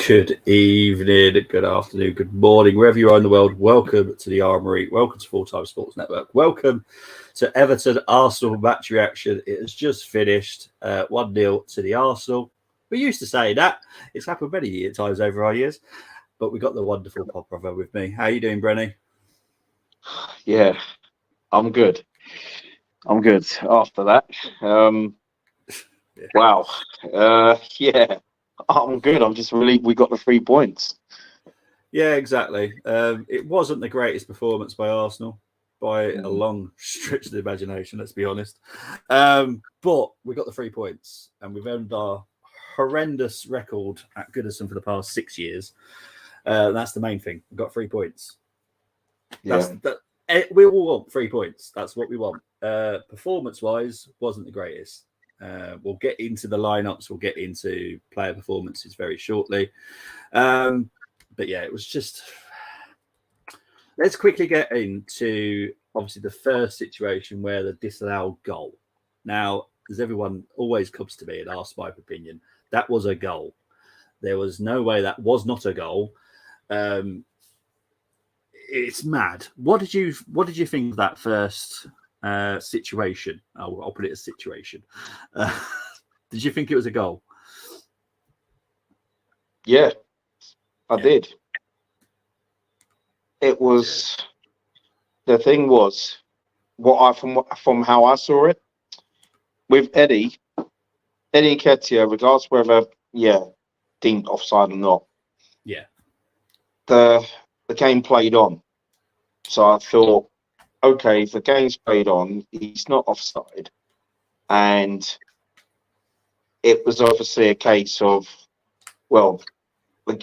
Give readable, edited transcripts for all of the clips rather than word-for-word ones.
Good evening, good afternoon, good morning, wherever you are in the world. Welcome to the Armoury. Welcome to Full Time Sports Network. Welcome to Everton Arsenal match reaction. It has just finished 1-0 to the Arsenal. We used to say that. It's happened many times over our years, but we got the wonderful Pop Brother with me. How are you doing, Brenny? Yeah, I'm good. I'm good after that. Wow. Yeah, I'm good. I'm just relieved we got the 3 points. Yeah, exactly. It wasn't the greatest performance by Arsenal by a long stretch of the imagination, let's be honest. But we got the 3 points and we've earned our horrendous record at Goodison for the past 6 years. That's the main thing. We've got 3 points. We all want 3 points. That's what we want. Performance-wise, wasn't the greatest. We'll get into the lineups. We'll get into player performances very shortly. But yeah, it was just... Let's quickly get into, obviously, the first situation where the disallowed goal. Now, as everyone always comes to me and asks my opinion, that was a goal. There was no way that was not a goal. It's mad. What did you think of that first situation? I'll put it as situation. Did you think it was a goal? Yeah, I did. It was. The thing was, from how I saw it, with Eddie Nketiah, regardless whether deemed offside or not. Yeah. The game played on. So I thought, okay, if the game's played on, he's not offside. And it was obviously a case of, well,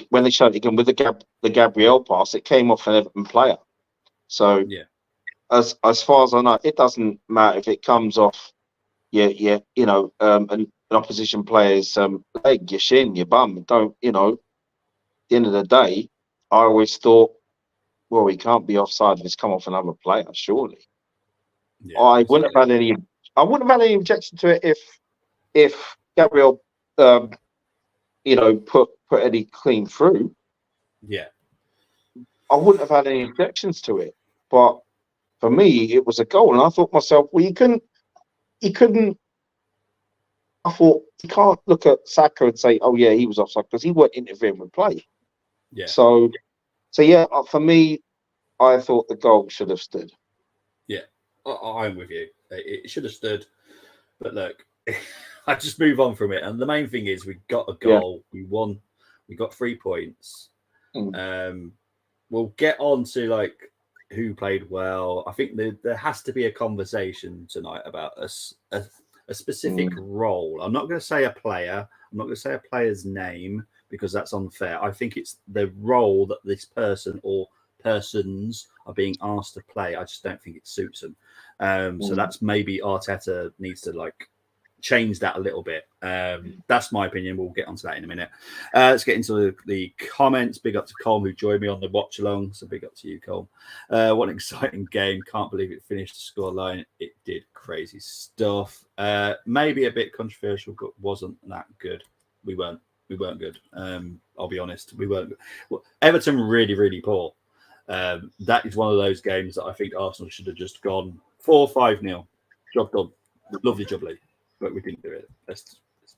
when they showed it again with the Gabriel pass, it came off an Everton player. So as far as I know, it doesn't matter if it comes off an opposition player's leg, your shin, your bum. Don't, at the end of the day, I always thought, well, he can't be offside if it's come off another player, surely. Yeah, I wouldn't have had any objection to it if Gabriel put Eddie clean through. Yeah. I wouldn't have had any objections to it. But for me, it was a goal. And I thought to myself, well, he couldn't I thought you can't look at Saka and say, oh yeah, he was offside, because he weren't interfering with play. Yeah. So yeah, for me, I thought the goal should have stood. Yeah, I'm with you. It should have stood. But look, I just move on from it. And the main thing is we got a goal. Yeah. We won. We got 3 points. We'll get on to who played well. I think there has to be a conversation tonight about a specific role. I'm not going to say a player. I'm not going to say a player's name because that's unfair. I think it's the role that this person or persons are being asked to play. I just don't think it suits them. So that's maybe Arteta needs to change that a little bit. That's my opinion. We'll get onto that in a minute. Let's get into the comments. Big up to Colm, who joined me on the watch along. So big up to you, Colm. What an exciting game. Can't believe it finished the scoreline. It did crazy stuff. Maybe a bit controversial, but wasn't that good. We weren't good. I'll be honest. We weren't good. Well, Everton really, really poor. That is one of those games that I think Arsenal should have just gone 4-5-0. Job done. Lovely jubbly. But we didn't do it. That's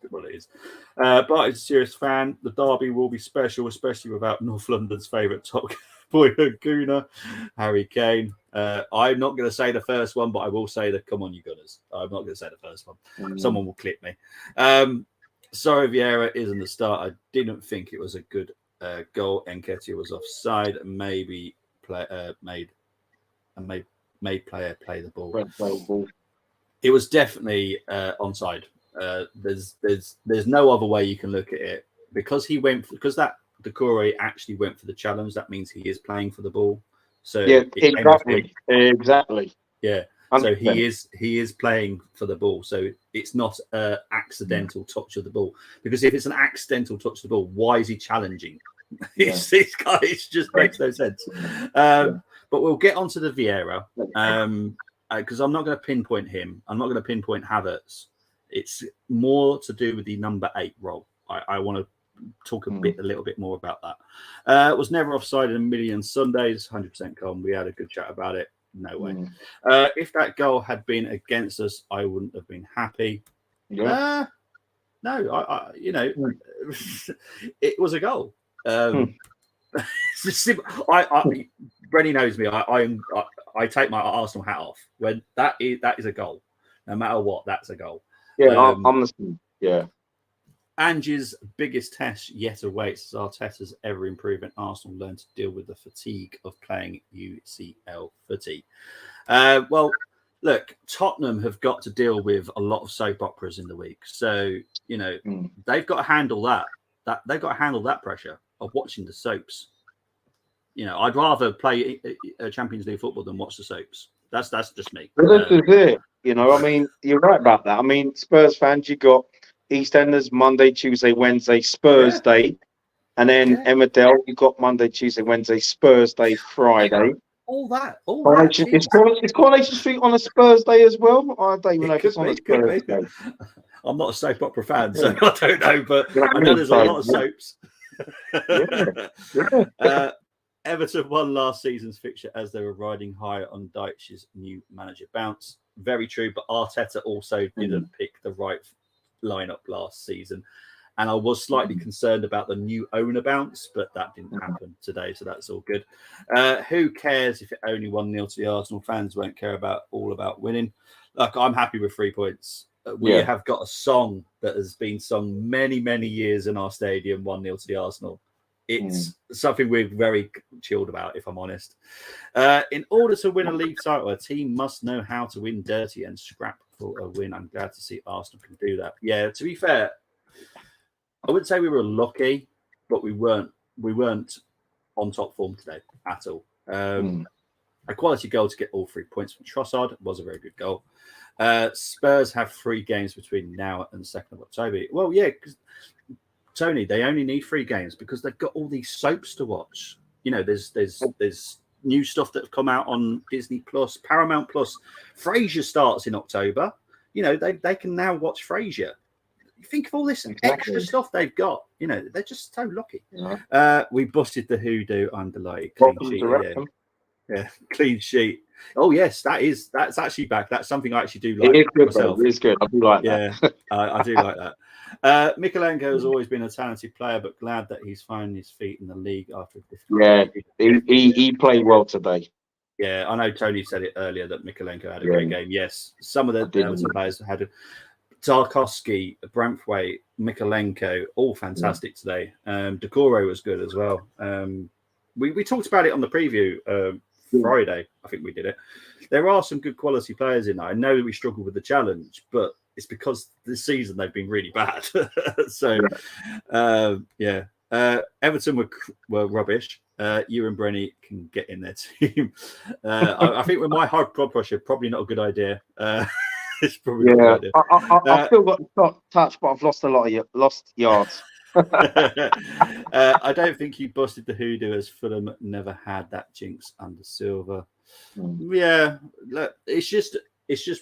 what it is. But it's a serious fan. The derby will be special, especially without North London's favourite top boy, Gooner, Harry Kane. I'm not going to say the first one, but I will say that, come on, you Gunners. I'm not going to say the first one. Someone will clip me. Sorry, Vieira isn't the start. I didn't think it was a good goal. Nketiah was offside. Maybe made player play the ball. It was definitely onside. There's no other way you can look at it because that Decore actually went for the challenge. That means he is playing for the ball. So yeah, exactly. Yeah. 100%. So he is playing for the ball. So it's not an accidental touch of the ball. Because if it's an accidental touch of the ball, why is he challenging? It just makes no sense. But we'll get onto the Vieira. Because I'm not going to pinpoint him. I'm not going to pinpoint Havertz. It's more to do with the number 8 role. I want to talk a little bit more about that. Was never offside in a million Sundays. 100% calm. We had a good chat about it. No way. If that goal had been against us, I wouldn't have been happy. No, it was a goal. Brenny knows me. I take my Arsenal hat off when that is a goal. No matter what, that's a goal. Yeah, I'm the same. Yeah. Angie's biggest test yet awaits as Arteta's ever-improving Arsenal learn to deal with the fatigue of playing UCL footy. Well, look, Tottenham have got to deal with a lot of soap operas in the week. So, they've got to handle that. They've got to handle that pressure of watching the soaps. I'd rather play a Champions League football than watch the soaps. That's just me. Well, this is it. I mean, you're right about that. I mean, Spurs fans, you got EastEnders Monday, Tuesday, Wednesday, Spurs Day, and then Emmerdale, you got Monday, Tuesday, Wednesday, Spurs Day, Friday. All that. Is Coronation Street on a Spurs Day as well? I don't even know if it's on a Spurs Day. I'm not a soap opera fan, so I don't know, but I know there's a lot of soaps. Everton won last season's fixture as they were riding high on Dyche's new manager bounce. Very true, but Arteta also didn't pick the right lineup last season. And I was slightly concerned about the new owner bounce, but that didn't happen today, so that's all good. Who cares if it only 1-0 to the Arsenal? Fans won't care all about winning. Look, I'm happy with 3 points. We have got a song that has been sung many, many years in our stadium, 1-0 to the Arsenal. It's something we're very chilled about, if I'm honest. In order to win a league title, a team must know how to win dirty and scrap for a win. I'm glad to see Arsenal can do that. Yeah, to be fair, I wouldn't say we were lucky, but we weren't on top form today at all. A quality goal to get all 3 points from Trossard was a very good goal. Spurs have 3 games between now and the 2nd of October. Well, yeah, because Tony, they only need 3 games because they've got all these soaps to watch. There's new stuff that have come out on Disney Plus, Paramount Plus. Frasier starts in October. They can now watch Frasier. You think of all this extra stuff they've got. They're just so lucky. We busted the Hoodoo. I'm delighted. Clean sheet again. Yeah, clean sheet. Oh yes, that's actually back. That's something I actually do like it is good, myself. It is good. I do like that. I do like that. Mikalenko has always been a talented player, but glad that he's finding his feet in the league after a difficult he played well today. Yeah, I know Tony said it earlier that Mikalenko had a great game. Yes, some of the players had Tarkovsky, Branthwaite, Mikalenko, all fantastic today. Decore was good as well. We talked about it on the preview Friday. I think we did it. There are some good quality players in there. I know that we struggled with the challenge, but it's because this season they've been really bad. So, Everton were rubbish. You and Brenny can get in their team. I think with my hard blood pressure, probably not a good idea. It's probably not a good idea. I've still got the touch, but I've lost a lot of yards. I don't think you busted the Hoodoo as Fulham never had that jinx under Silver. Yeah, look, it's just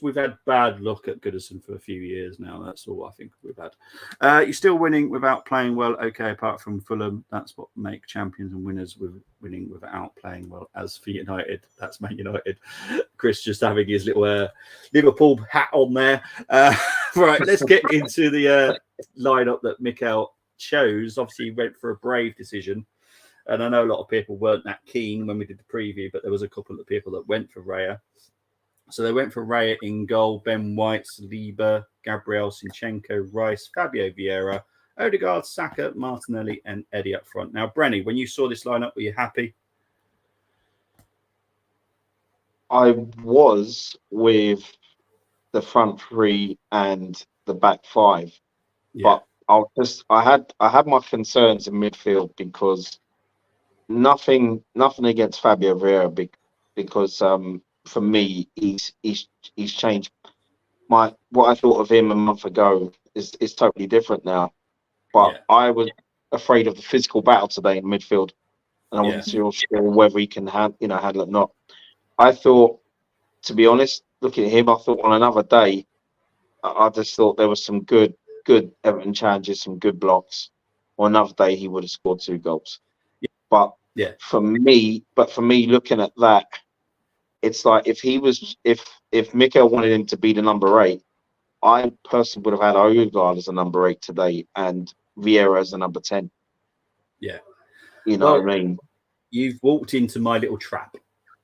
we've had bad luck at Goodison for a few years now. That's all I think we've had. You're still winning without playing well. Okay, apart from Fulham, that's what make champions and winners with winning without playing well. As for United, that's Man United. Chris just having his little Liverpool hat on there. Right, let's get into the lineup that Mikel chose. Obviously, he went for a brave decision. And I know a lot of people weren't that keen when we did the preview, but there was a couple of people that went for Raya. So they went for Raya in goal, Ben White, Saliba, Gabriel, Sinchenko, Rice, Fabio Vieira, Odegaard, Saka, Martinelli, and Eddie up front. Now, Brenny, when you saw this lineup, were you happy? I was with the front 3 and the back 5, but I had my concerns in midfield because nothing against Fabio Vieira because for me he's changed. What I thought of him a month ago is totally different now. But I was afraid of the physical battle today in midfield, and I wasn't sure whether he can handle it or not. I thought, to be honest, looking at him, I thought on another day, I just thought there was some good Everton challenges, some good blocks. or another day he would have scored 2 goals. Yeah. But Yeah. for me, looking at that, it's like if Mikel wanted him to be the number 8, I personally would have had Odegaard as a number 8 today and Vieira as a number 10. Yeah. You know what I mean? You've walked into my little trap.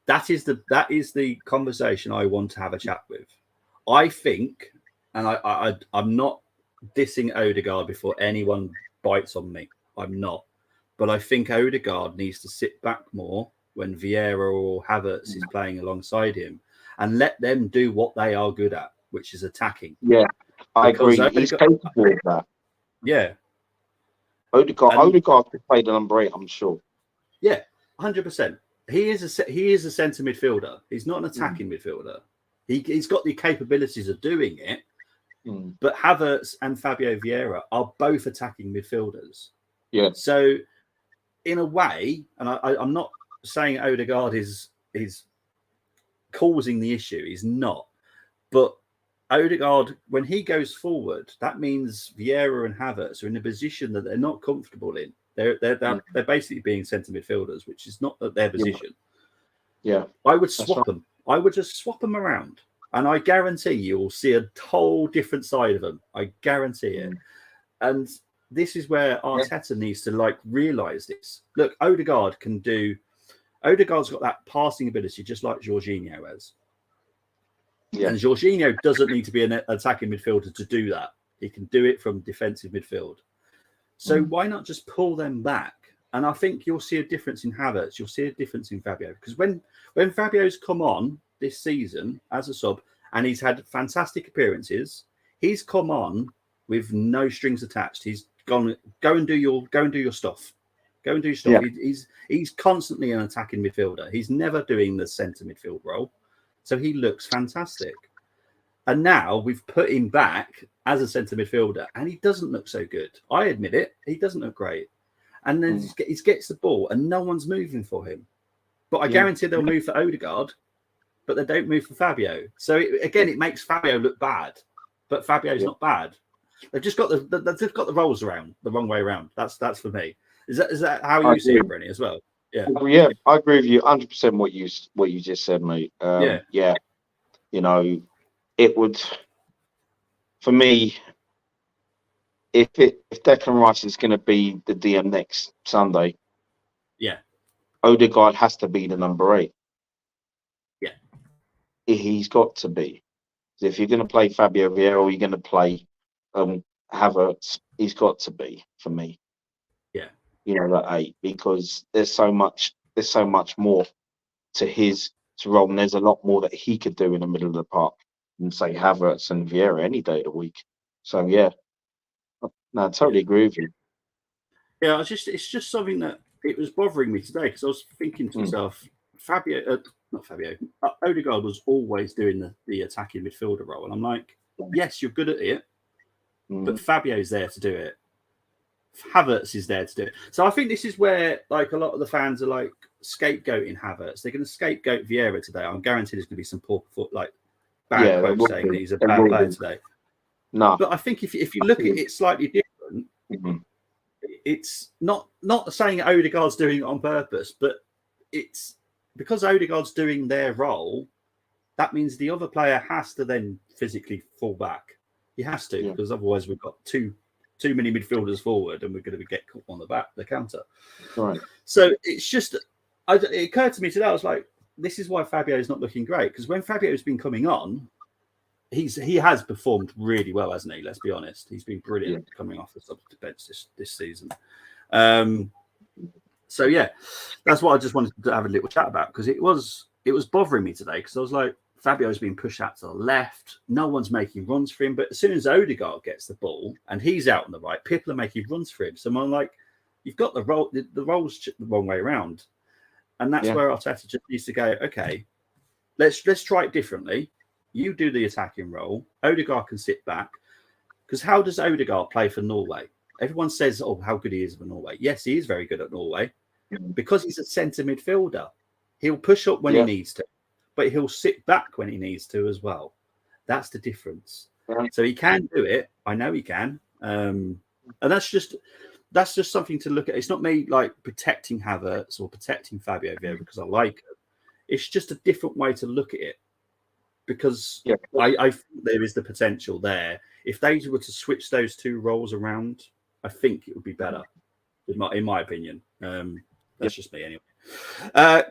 That is the conversation I want to have a chat with. I think, and I'm not dissing Odegaard before anyone bites on me. I'm not. But I think Odegaard needs to sit back more when Vieira or Havertz is playing alongside him and let them do what they are good at, which is attacking. Yeah, I agree. He's capable of that. Yeah. Odegaard could play the number 8, I'm sure. Yeah, 100%. He is a centre midfielder. He's not an attacking midfielder. He's got the capabilities of doing it. But Havertz and Fabio Vieira are both attacking midfielders. Yeah. So, in a way, and I'm not saying Odegaard is causing the issue. He's not. But Odegaard, when he goes forward, that means Vieira and Havertz are in a position that they're not comfortable in. They're basically being centre midfielders, which is not their position. Yeah. I would swap them. I would just swap them around. And I guarantee you will see a whole different side of them. I guarantee it. And this is where Arteta needs to realise this. Look, Odegaard's got that passing ability just like Jorginho has. Yeah. And Jorginho doesn't need to be an attacking midfielder to do that. He can do it from defensive midfield. So why not just pull them back? And I think you'll see a difference in Havertz. You'll see a difference in Fabio. Because when Fabio's come on this season as a sub, and he's had fantastic appearances, he's come on with no strings attached. He's gone, go and do your stuff. Go and do your stuff. Yeah. He's constantly an attacking midfielder. He's never doing the centre midfield role. So he looks fantastic. And now we've put him back as a centre midfielder, and he doesn't look so good. I admit it. He doesn't look great. And then he gets the ball, and no one's moving for him. But I guarantee they'll move for Odegaard, but they don't move for Fabio. So it makes Fabio look bad, but Fabio's not bad. They've just got the roles around the wrong way around. That's for me. Is that how you see it, Brenny, as well? Yeah. Yeah, I agree with you 100% what you just said, mate. Yeah. You know, it would, for me, if Declan Rice is going to be the DM next Sunday, Odegaard has to be the number 8. Yeah, he's got to be. If you're going to play Fabio Vieira or you're going to play Havertz, he's got to be for me. Yeah, you know, that 8, because there's so much more to his role, and there's a lot more that he could do in the middle of the park than say Havertz and Vieira any day of the week. So yeah. No, I totally agree with you. Yeah, it's just something that it was bothering me today, because I was thinking to myself, Odegaard was always doing the attacking midfielder role, and I'm like, yes, you're good at it, but Fabio's there to do it. Havertz is there to do it. So I think this is where a lot of the fans are scapegoating Havertz. They're going to scapegoat Vieira today. I'm guaranteed there's going to be some bad quotes saying that he's a bad player today. No, but I think if you look at it slightly different, it's not saying Odegaard's doing it on purpose, but it's because Odegaard's doing their role. That means the other player has to then physically fall back. He has to, because otherwise we've got too many midfielders forward, and we're going to get caught on the counter. Right. So it's just, it occurred to me today. I was like, this is why Fabio's not looking great, because when Fabio's been coming on, he has performed really well, hasn't he? Let's be honest. He's been brilliant coming off the substitute bench this season. So yeah, that's what I just wanted to have a little chat about, because it was bothering me today, because I was like, Fabio's been pushed out to the left. No one's making runs for him. But as soon as Odegaard gets the ball and he's out on the right, people are making runs for him. So I'm like, you've got the roles the wrong way around. And that's where Arteta just needs to go, okay, let's try it differently. You do the attacking role. Odegaard can sit back. Because how does Odegaard play for Norway? Everyone says, oh, how good he is for Norway. Yes, he is very good at Norway. Because he's a centre midfielder. He'll push up when he needs to, but he'll sit back when he needs to as well. That's the difference. So he can do it. I know he can. And that's just, that's just something to look at. It's not me like protecting Havertz or protecting Fabio Vieira because I like it. It's just a different way to look at it because I think there is the potential there. If they were to switch those two roles around, I think it would be better, in my opinion. That's just me anyway.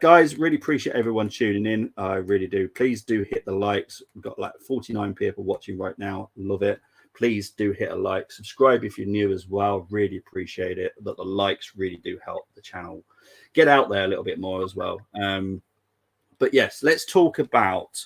Guys, really appreciate everyone tuning in. I really do. Please do hit the likes. We've got like 49 people watching right now. Love it. Please do hit a like. Subscribe if you're new as well. Really appreciate it. But the likes really do help the channel get out there a little bit more as well. But yes, let's talk about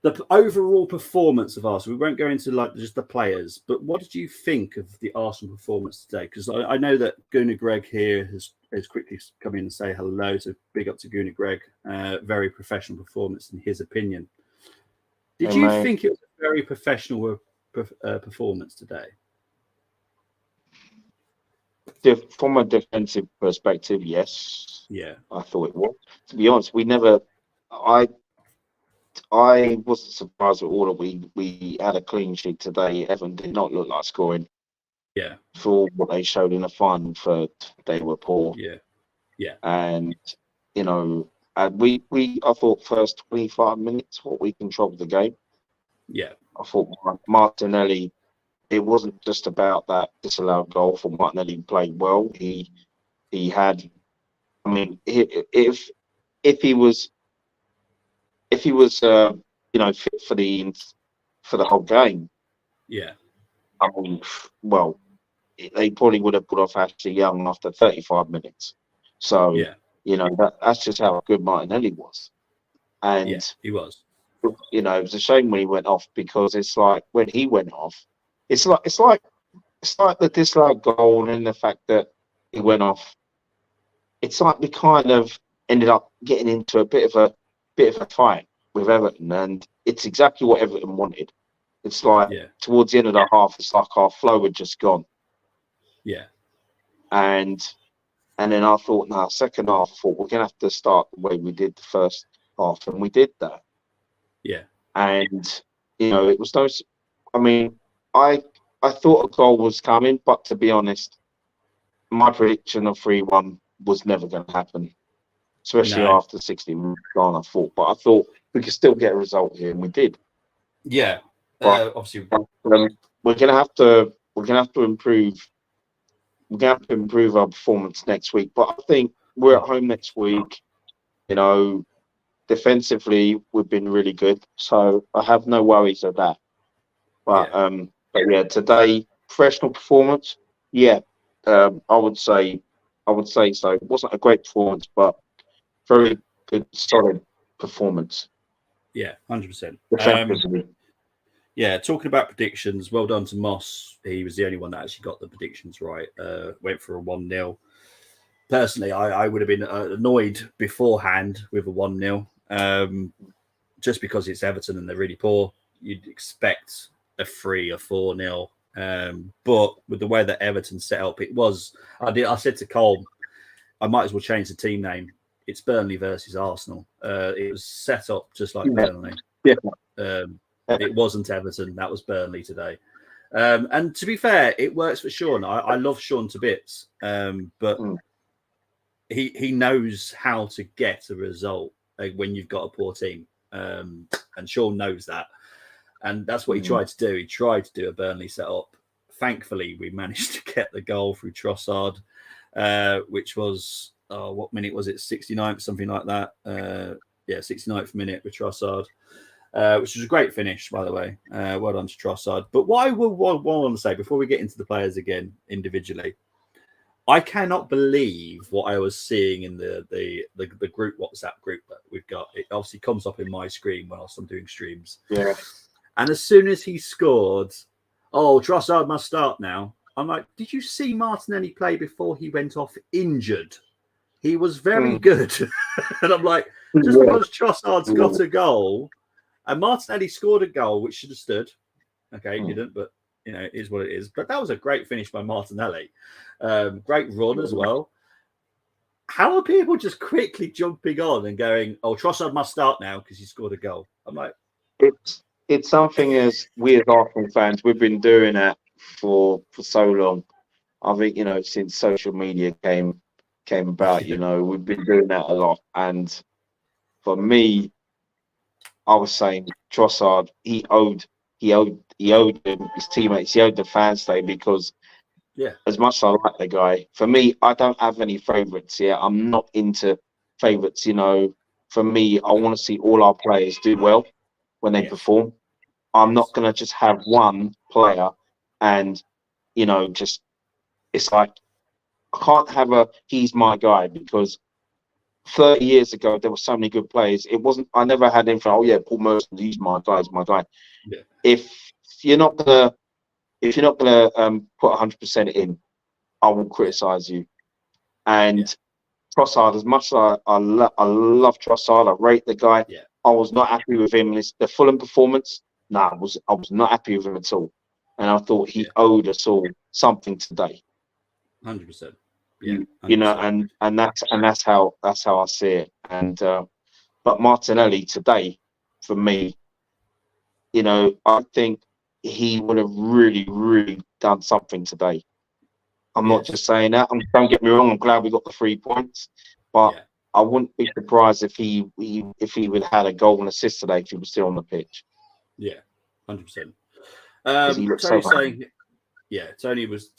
the overall performance of Arsenal. We won't go into like just the players, but what did you think of the Arsenal performance today? Because I know that Gunnar Greg here has quickly come in and say hello. So big up to Gunnar Greg. Very professional performance in his opinion. Did you think it was a very professional performance today? From a defensive perspective, yes. Yeah, I thought it was. To be honest, I wasn't surprised at all that we had a clean sheet today. Everton did not look like scoring. Yeah. For what they showed in the final third, they were poor. Yeah. Yeah. And you know, I thought first 25 minutes what we controlled the game. Yeah. I thought Martinelli, it wasn't just about that disallowed goal. For Martinelli played well. He had, I mean, if he was fit for the whole game. Yeah. I mean, well, they probably would have put off Ashley Young after 35 minutes. So, you know, that's just how good Martinelli was. And he was. You know, it was a shame when he went off because it's like when he went off, it's like the disallowed goal and the fact that he went off. It's like we kind of ended up getting into a bit of a fight with Everton, and it's exactly what Everton wanted. It's like towards the end of the half, it's like our flow had just gone. Yeah. And then I thought, second half, I thought we're gonna have to start the way we did the first half, and we did that. Yeah. And you know, it was those. I mean, I thought a goal was coming, but to be honest, my prediction of 3-1 was never going to happen, especially after 60 minutes gone. I thought we could still get a result here, and we did. Yeah, obviously, we're gonna have to improve. We're gonna have to improve our performance next week. But I think we're at home next week. You know, defensively we've been really good, so I have no worries of that. But yeah, today professional performance. Yeah, I would say so. It wasn't a great performance, but very good, solid performance. Yeah, 100%. Defensively. Yeah, talking about predictions, well done to Moss. He was the only one that actually got the predictions right. Went for a 1-0. Personally, I would have been annoyed beforehand with a 1-0. Just because it's Everton and they're really poor, you'd expect a 3 or 4-0. But with the way that Everton set up, it was. I said to Cole, I might as well change the team name. It's Burnley versus Arsenal. It was set up just like Burnley. Yeah. It wasn't Everton. That was Burnley today. And to be fair, it works for Sean. I love Sean to bits. But he knows how to get a result when you've got a poor team. And Sean knows that. And that's what he tried to do. He tried to do a Burnley setup. Thankfully, we managed to get the goal through Trossard, which was, what minute was it? 69th, something like that. 69th minute with Trossard. Which was a great finish, by the way. Well done to Trossard. But what I will want to say before we get into the players again individually, I cannot believe what I was seeing in the group WhatsApp group that we've got. It obviously comes up in my screen whilst I'm doing streams. Yeah. And as soon as he scored, Trossard must start now. I'm like, did you see Martinelli play before he went off injured? He was very good. And I'm like, just because Trossard's got a goal. And Martinelli scored a goal, which should have stood. Okay, he didn't, but you know, it is what it is. But that was a great finish by Martinelli. Great run as well. How are people just quickly jumping on and going, Trossard must start now because he scored a goal? I'm like, it's something as we as Arsenal fans, we've been doing it for so long. I think, since social media came about, we've been doing that a lot. And for me, I was saying Trossard, he owed his teammates, he owed the fans today, because as much as I like the guy, for me, I don't have any favourites here. I'm not into favourites, For me, I want to see all our players do well when they perform. I'm not going to just have one player and, just, it's like, I can't have he's my guy, because 30 years ago there were so many good players. It wasn't, I never had anything, oh yeah, Paul Merson, he's my guy, he's my guy. Yeah. If you're not gonna put 100% in, I will criticize you. And Trossard, as much as I love Trossard, I rate the guy. Yeah. I was not happy with him. The Fulham performance, I was not happy with him at all. And I thought he owed us all something today. 100%. Yeah. 100%. And that's how I see it. And but Martinelli today, for me, I think he would have really, really done something today. I'm not just saying that. Don't get me wrong. I'm glad we got the 3 points, but I wouldn't be surprised if he would have had a goal and assist today if he was still on the pitch. Yeah, 100%. Tony's saying,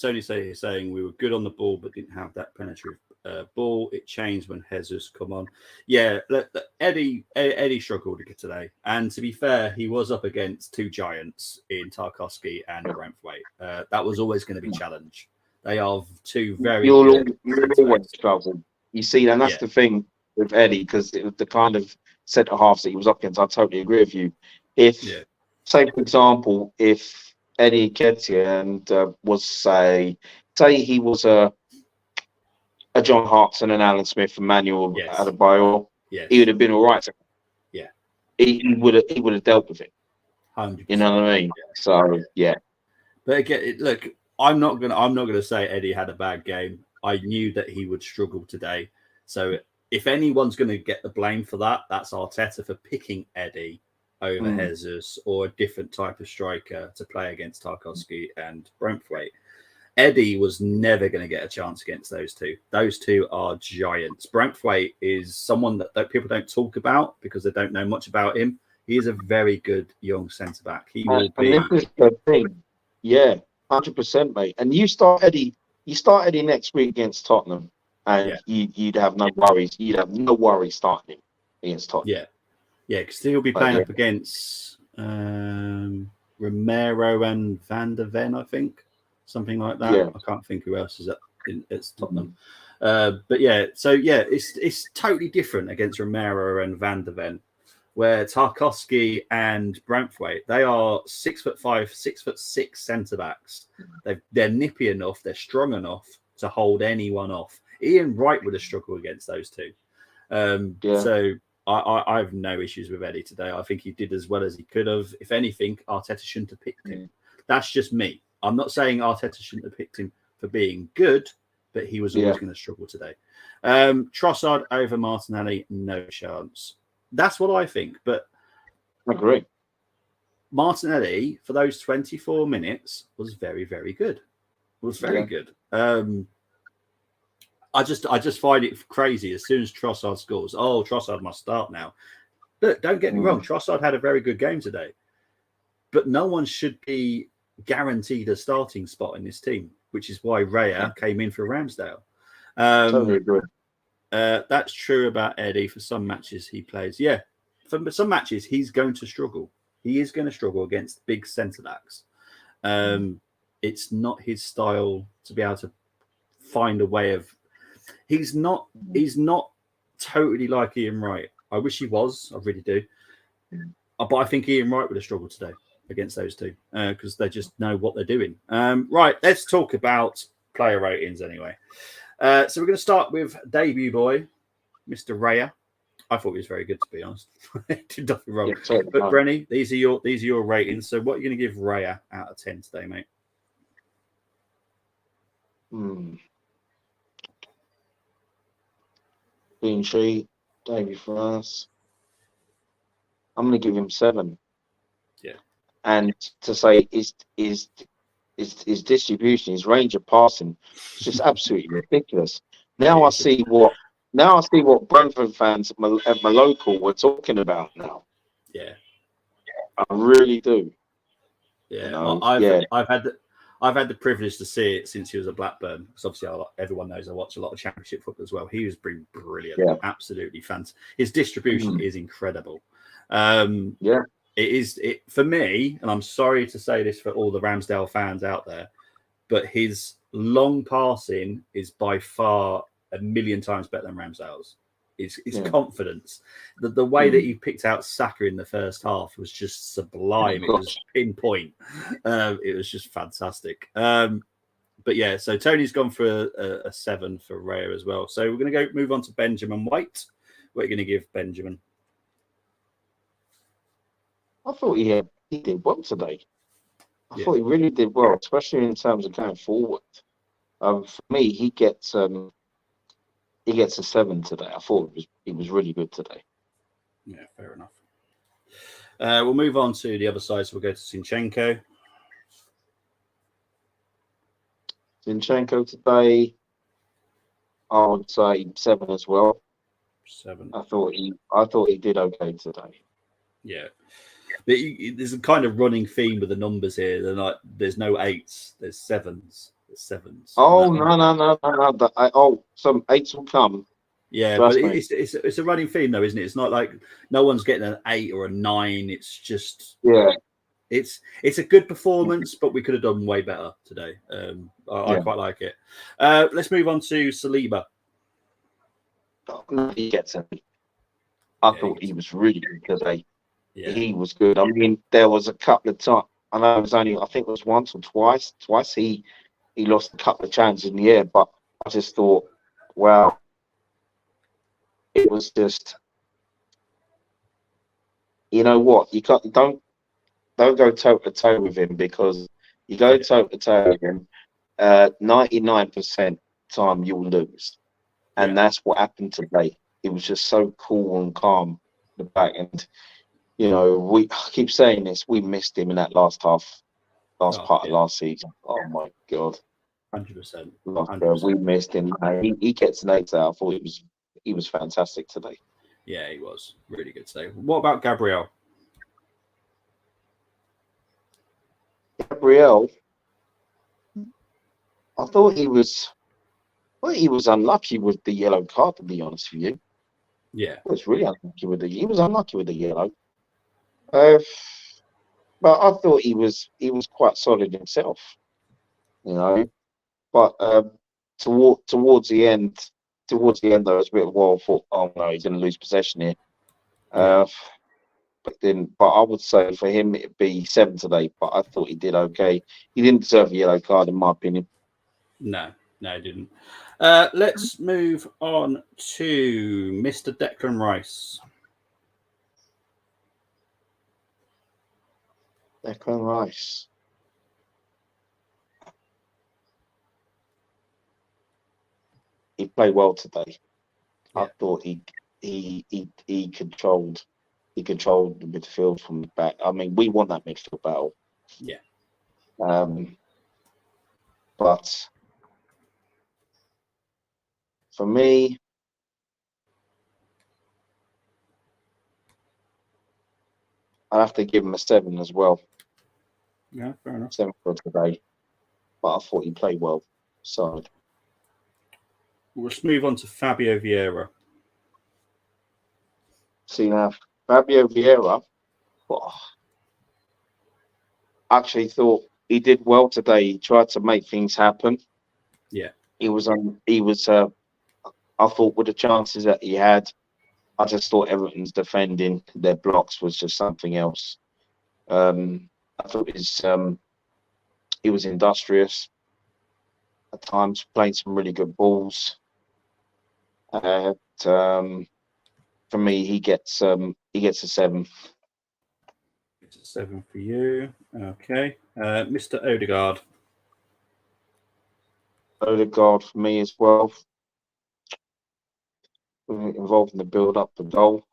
Tony saying we were good on the ball but didn't have that penetrative ball. It changed when Jesus come on. Yeah, Eddie struggled today, and to be fair, he was up against two giants in Tarkowski and Brentford. That was always going to be a challenge. They are two very. You'll always struggle. You see, and that's the thing with Eddie, because it was the kind of centre halves that he was up against. I totally agree with you. Say for example, if Eddie Nketiah and was say he was a John Hartson and Alan Smith and Manuel Adebayor, he would have been all right. Yeah, he would have dealt with it. 100%. You know what I mean? So But again, look, I'm not gonna say Eddie had a bad game. I knew that he would struggle today. So if anyone's going to get the blame for that, that's Arteta for picking Eddie over Jesus or a different type of striker to play against Tarkowski and Brentford. Eddie was never going to get a chance against those two. Those two are giants. Brentford is someone that people don't talk about because they don't know much about him. He is a very good young centre back. He will be. And this is the thing. Yeah, 100%, mate. And you start Eddie next week against Tottenham, and you'd have no worries. You'd have no worries starting him against Tottenham. Yeah, because he'll be playing up against Romero and Van der Ven, I think. Something like that. I can't think who else is at Tottenham. But it's totally different against Romero and Van der Ven, where Tarkowski and Brentford, they are 6'5", 6'6" centre backs. They're nippy enough, they're strong enough to hold anyone off. Ian Wright would have struggled against those two. So I have no issues with Eddie today. I think he did as well as he could have. If anything, Arteta shouldn't have picked him. That's just me. I'm not saying Arteta shouldn't have picked him for being good, but he was always going to struggle today. Trossard over Martinelli, no chance. That's what I think. But I agree. Martinelli, for those 24 minutes, was very, very good. Was very good. I just find it crazy. As soon as Trossard scores, Trossard must start now. Look, don't get me wrong. Trossard had a very good game today. But no one should be guaranteed a starting spot in this team, which is why Raya came in for Ramsdale. Totally agree. That's true about Eddie. For some matches he plays. Yeah, for some matches he's going to struggle. He is going to struggle against big centre backs. It's not his style to be able to find a way of. He's not totally like Ian Wright. I wish he was. I really do. But I think Ian Wright would have struggled today against those two because they just know what they're doing. Right, let's talk about player ratings anyway. So we're going to start with debut boy, Mr. Raya. I thought he was very good, to be honest. Did nothing wrong. But Brenny, these are your ratings. So what are you going to give Raya out of 10 today, mate? Clean sheet, debut for us. I'm going to give him 7. Yeah. And to say is his distribution, his range of passing, it's just absolutely ridiculous. Now It I is. see what Brentford fans at my local were talking about now. Yeah. I really do. You Yeah, know, I've yeah, I've had the privilege to see it since he was at Blackburn. Because obviously, everyone knows I watch a lot of Championship football as well. He was been brilliant, yeah, absolutely fantastic. His distribution is incredible. yeah, It is for me, and I'm sorry to say this for all the Ramsdale fans out there, but his long passing is by far a million times better than Ramsdale's. His confidence, the way that he picked out Saka in the first half was just sublime. It was pinpoint. It was just fantastic. But yeah, so Tony's gone for a 7 for Raya as well. So we're going to move on to Benjamin White. What are you going to give Benjamin? I thought he did well today. I thought he really did well, especially in terms of going forward. For me, he gets a 7 today. I thought he was really good today. Yeah, fair enough. We'll move on to the other side. So we'll go to Zinchenko. Zinchenko today, I would say 7 as well. 7. I thought he did okay today. Yeah. But there's a kind of running theme with the numbers here. There's no 8s, there's 7s. There's 7s. Oh no! Some 8s will come. Yeah, but it's a running theme though, isn't it? It's not like no one's getting an 8 or a 9. It's just it's a good performance, but we could have done way better today. I quite like it. Let's move on to Saliba. He gets it. I thought he was really good today. Yeah. He was good. I mean, there was a couple of times. I know it was only, I think it was once or twice. Twice he lost a couple of chances in the air, but I just thought, wow, it was just, you know what? You don't go toe to toe with him, because you go toe to toe with him, 99% time you'll lose, and that's what happened today. It was just so cool and calm in the back, and you know, I keep saying this, we missed him in that last part of last season. Oh my God. 100%. We missed him. He gets an 8 out. I thought he was fantastic today. Yeah, he was really good today. What about Gabriel? Gabriel, I thought he was unlucky with the yellow card, to be honest with you. Yeah. He was really unlucky he was unlucky with the yellow. But I thought he was quite solid himself, you know. But towards the end, there was a bit of I thought, oh no, he's going to lose possession here. But I would say for him it'd be 7 today. But I thought he did okay. He didn't deserve a yellow card, in my opinion. No, he didn't. Let's move on to Mr. Declan Rice. Declan Rice. He played well today. Yeah. I thought he controlled the midfield from the back. I mean, we won that midfield battle. Yeah. But for me, I have to give him a 7 as well. Yeah, fair enough. 7 for today. But I thought he played well. So let's move on to Fabio Vieira. See now, Fabio Vieira, I actually thought he did well today. He tried to make things happen. Yeah. I thought with the chances that he had, I just thought Everton's defending, their blocks was just something else. I thought he was industrious at times, playing some really good balls. For me, he gets a 7. It's a 7 for you. Okay. Mr. Odegaard. Odegaard for me as well. Involved in the build-up, the goal.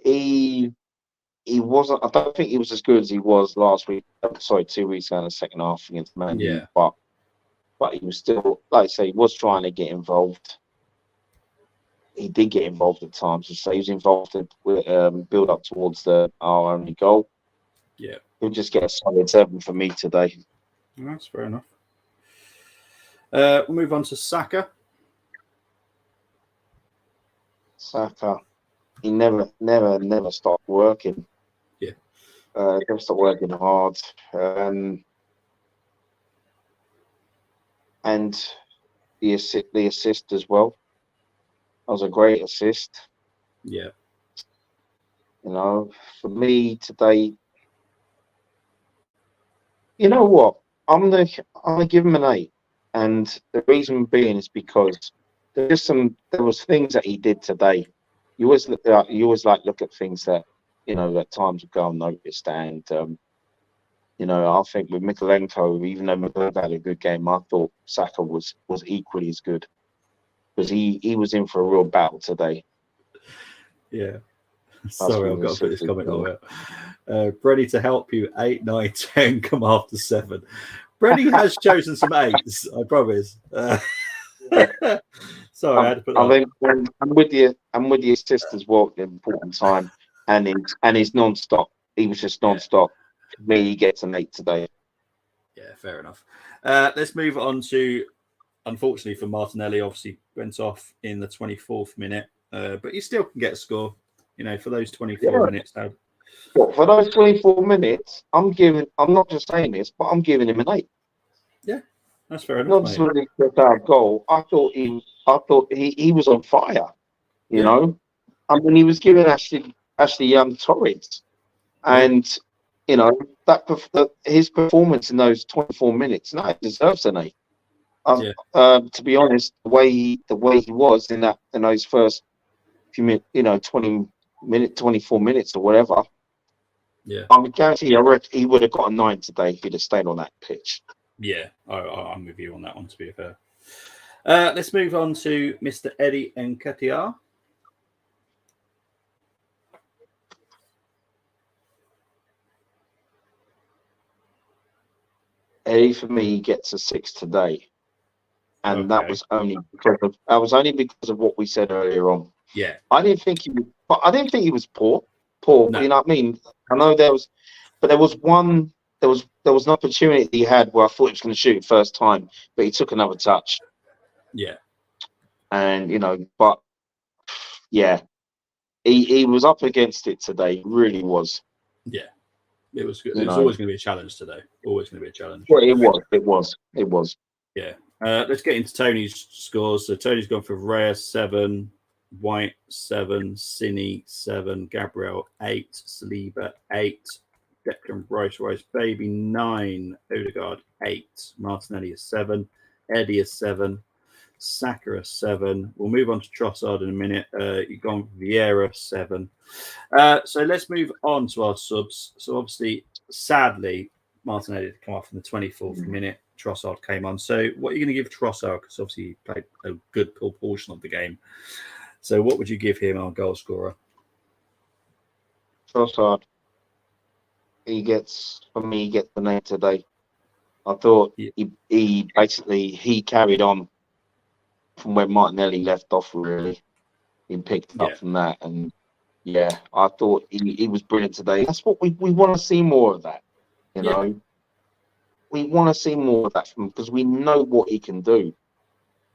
He he wasn't. I don't think he was as good as he was last week. Sorry, 2 weeks ago in the second half against Man U. Yeah. But he was still, like I say, he was trying to get involved. He did get involved at times. So he was involved in build up towards our only goal. Yeah. He'll just get a solid 7 for me today. That's fair enough. We'll move on to Saka. Saka, he never stopped working. Yeah. Never stopped working hard. And the assist as well. That was a great assist. Yeah. You know, for me today, you know what? I'm gonna give him an 8, and the reason being is because there was things that he did today. You always look at things that at times ago unnoticed, and I think with Mikalenko, even though Mikalenko had a good game, I thought Saka was equally as good because he was in for a real battle today. Yeah. Sorry, I've got to put this comment on. Ready to help you. 8, 9, 10. Come after 7. Brenny has chosen some 8s. I promise. Sorry, I had to put that. I'm with you. I'm with the assist as well. At the important time, and he's non-stop. He was just non-stop. For me, he gets an 8 today. Yeah, fair enough. Let's move on to. Unfortunately for Martinelli, obviously went off in the 24th minute, but he still can get a score. For those 24 minutes. Well, for those 24 minutes, I'm not just saying this, but I'm giving him an 8. Yeah, that's fair enough. Not just really our goal. I thought he was on fire. You know, I mean, he was giving Ashley Young torrents, and his performance in those 24 minutes, no, it deserves an 8. To be honest, the way he was in those first few minutes, 24 minutes or whatever. Yeah, I'm guaranteed he would have got a 9 today if he'd have stayed on that pitch. Yeah, I'm with you on that one, to be fair. Let's move on to Mr. Eddie Nketiah. Eddie, for me, gets a 6 today. And that was only because of what we said earlier on. Yeah. I didn't think he was poor. No. You know what I mean? I know there was an opportunity he had where I thought he was going to shoot it first time, but he took another touch. Yeah. And but yeah, he was up against it today. He really was. Yeah. It was good. It was always going to be a challenge today. Always going to be a challenge. Well, it was. Yeah. Let's get into Tony's scores. So Tony's gone for Raya 7, White 7, Cine 7, Gabriel 8, Saliba 8, Declan Rice Baby 9, Odegaard 8, Martinelli is 7, Eddie is 7, Saka is 7. We'll move on to Trossard in a minute. You've gone for Vieira 7. So let's move on to our subs. So obviously, sadly, Martinelli had come off in the 24th minute. Trossard came on. So what are you going to give Trossard? Because obviously he played a good portion of the game. So what would you give him, our goal scorer? Trossard. He gets an 8 today. I thought he basically carried on from where Martinelli left off, really. He picked up from that. And I thought he was brilliant today. That's what we want to see more of that. You know? We want to see more of that from him because we know what he can do.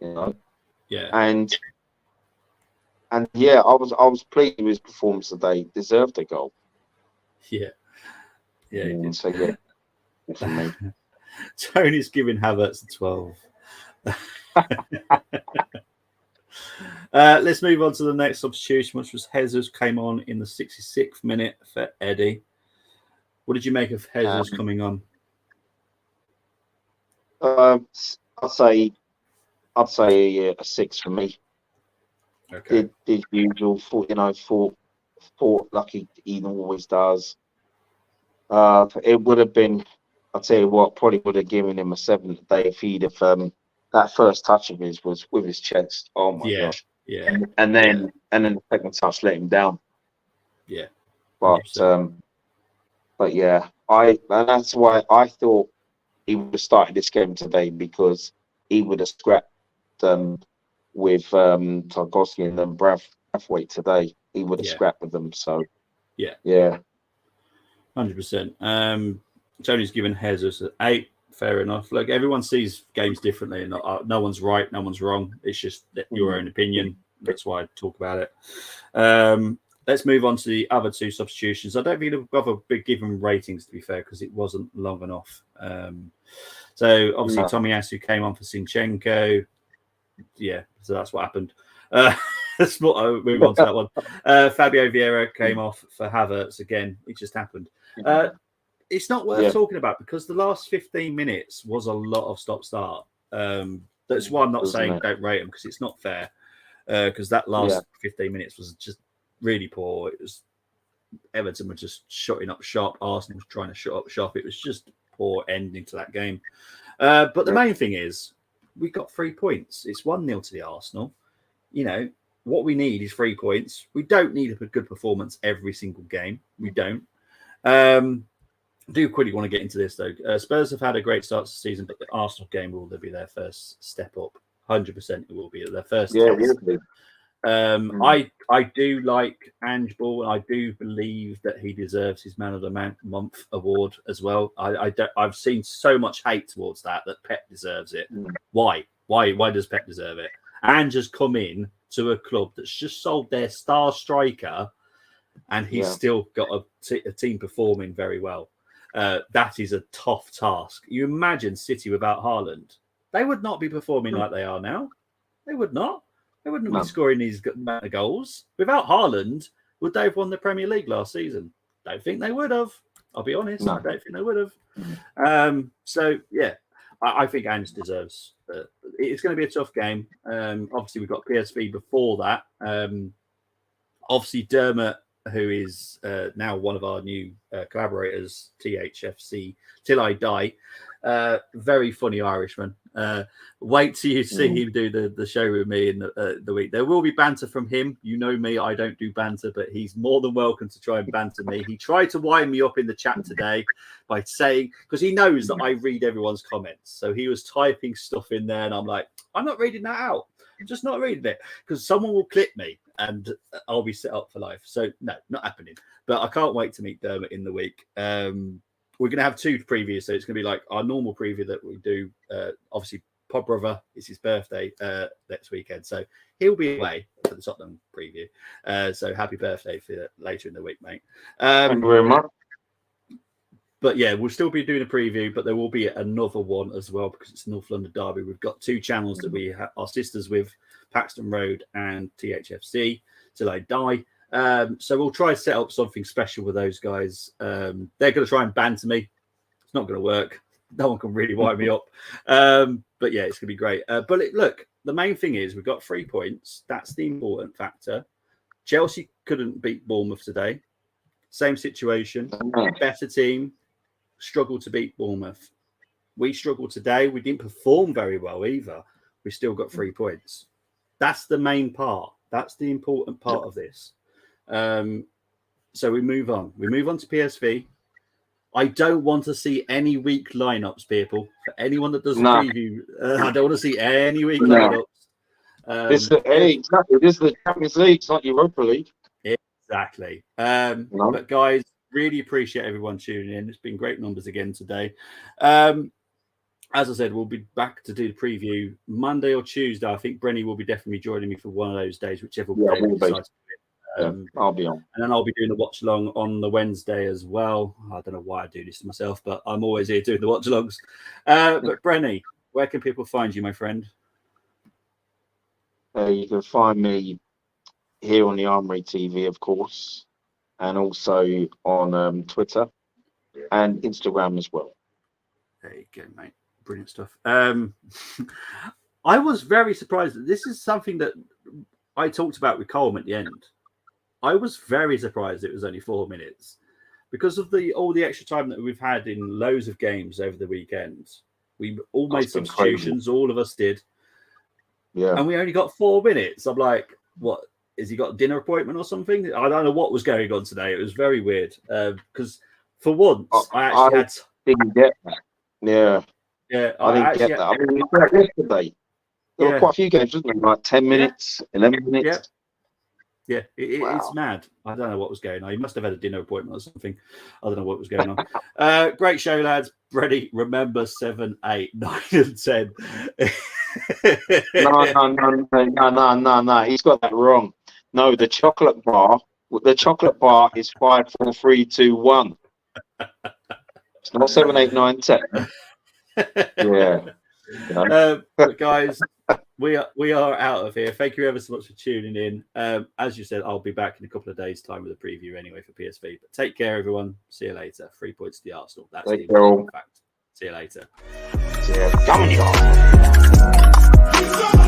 Yeah. And I was pleased with his performance today. Deserved a goal. Yeah. So for me. Tony's giving Havertz a 12. Let's move on to the next substitution, which was Jesus came on in the 66th minute for Eddie. What did you make of Jesus coming on? I'd say a 6 for me. Okay. Did usual, fought like he always does. It would have been, I'll tell you what, probably would have given him a 7 today if he'd have that first touch of his was with his chest. Oh my gosh. Yeah. And then the second touch let him down. Yeah. 100%. But But yeah, and that's why I thought he would have started this game today, because he would have scrapped with Tarkovsky and Brathwaite today. He would have scrapped with them. So yeah, yeah. 100%. Tony's given Jesus an 8. Fair enough. Look, everyone sees games differently, and no one's right, no one's wrong. It's just your own opinion. That's why I talk about it. Let's move on to the other 2 substitutions. I don't think we've got a big given ratings, to be fair, because it wasn't long enough. So obviously Tomiyasu came on for Zinchenko. Yeah, so that's what happened. Let's move on to that one. Fabio Vieira came off for Havertz again. It just happened. It's not worth talking about, because the last 15 minutes was a lot of stop-start. That's why I'm not saying don't rate them, because it's not fair. Because that last 15 minutes was just really poor. It was Everton were just shutting up shop. Arsenal was trying to shut up shop. It was just poor ending to that game. But the main thing is we got 3 points. It's 1-0 to the Arsenal. You know, what we need is 3 points. We don't need a good performance every single game. We don't. I do quickly want to get into this, though. Spurs have had a great start to the season, but the Arsenal game will be their first step up. 100% it will be their first test. I do like Ange Ball, and I do believe that he deserves his Man of the Month award as well. I've seen so much hate towards that Pep deserves it. Why does Pep deserve it? Ange has come in to a club that's just sold their star striker, and he's still got a team performing very well. That is a tough task. You imagine City without Haaland. They would not be performing like they are now. They would not. They wouldn't be scoring these amount of goals. Without Haaland, would they have won the Premier League last season? Don't think they would have. I'll be honest. I don't think they would have. So, yeah, I think Ange deserves it's going to be a tough game. Obviously, we've got PSV before that. Obviously, Dermot, who is now one of our new collaborators, THFC, Till I Die. Very funny Irishman. Wait till you see him do the show with me in the week. There will be banter from him. You know me, I don't do banter, but he's more than welcome to try and banter me. He tried to wind me up in the chat today by saying, because he knows that I read everyone's comments. So he was typing stuff in there, and I'm like, I'm not reading that out. I'm just not reading it, because someone will clip me and I'll be set up for life. So no, not happening. But I can't wait to meet Dermot in the week. We're going to have 2 previews, so it's going to be like our normal preview that we do. Obviously, Pod Brother, it's his birthday next weekend, so he'll be away for the Tottenham preview. So happy birthday for later in the week, mate. Thank you very much. But yeah, we'll still be doing a preview, but there will be another one as well, because it's North London Derby. We've got 2 channels that we are sisters with, Paxton Road and THFC, Till I Die. So we'll try to set up something special with those guys. They're going to try and banter me. It's not going to work. No one can really wind me up. But yeah, it's going to be great. But look, the main thing is we've got 3 points. That's the important factor. Chelsea couldn't beat Bournemouth today. Same situation. Better team. Struggled to beat Bournemouth. We struggled today. We didn't perform very well either. We still got 3 points. That's the main part. That's the important part of this. So we move on. We move on to PSV. I don't want to see any weak lineups, people. For anyone that does preview, I don't want to see any weak lineups. This is the Champions League, it's not Europa League. Exactly. But guys, really appreciate everyone tuning in. It's been great numbers again today. As I said, we'll be back to do the preview Monday or Tuesday. I think Brenny will be definitely joining me for one of those days, whichever day we decide. I'll be on. And then I'll be doing the watch along on the Wednesday as well. I don't know why I do this to myself, but I'm always here doing the watch alongs. But Brenny, where can people find you, my friend? You can find me here on the Armoury TV, of course, and also on Twitter and Instagram as well. There you go, mate. Brilliant stuff. I was very surprised that this is something that I talked about with Colm at the end. I was very surprised it was only 4 minutes because of all the extra time that we've had in loads of games over the weekend. We all made substitutions, all of us did. Yeah. And we only got 4 minutes. I'm like, what? Has he got a dinner appointment or something? I don't know what was going on today. It was very weird because For once, I actually had. Didn't get that. Yeah. Yeah, I didn't get that. I mean, we saw it yesterday. There were quite a few games, wasn't there? Like 10 minutes, 11 minutes. Yeah, it's mad. I don't know what was going on. He must have had a dinner appointment or something. I don't know what was going on. Great show, lads. Ready? Remember 7, 8, 9, and 10. No. He's got that wrong. No, the chocolate bar is 5, 4, 3, 2, 1. It's not 7, 8, 9, 10. Yeah. But guys, we are out of here. Thank you ever so much for tuning in. As you said, I'll be back in a couple of days' time with a preview anyway for PSV. But take care, everyone. See you later. 3 points to the Arsenal. That's the important fact. See you later. Yeah. Come on, you guys.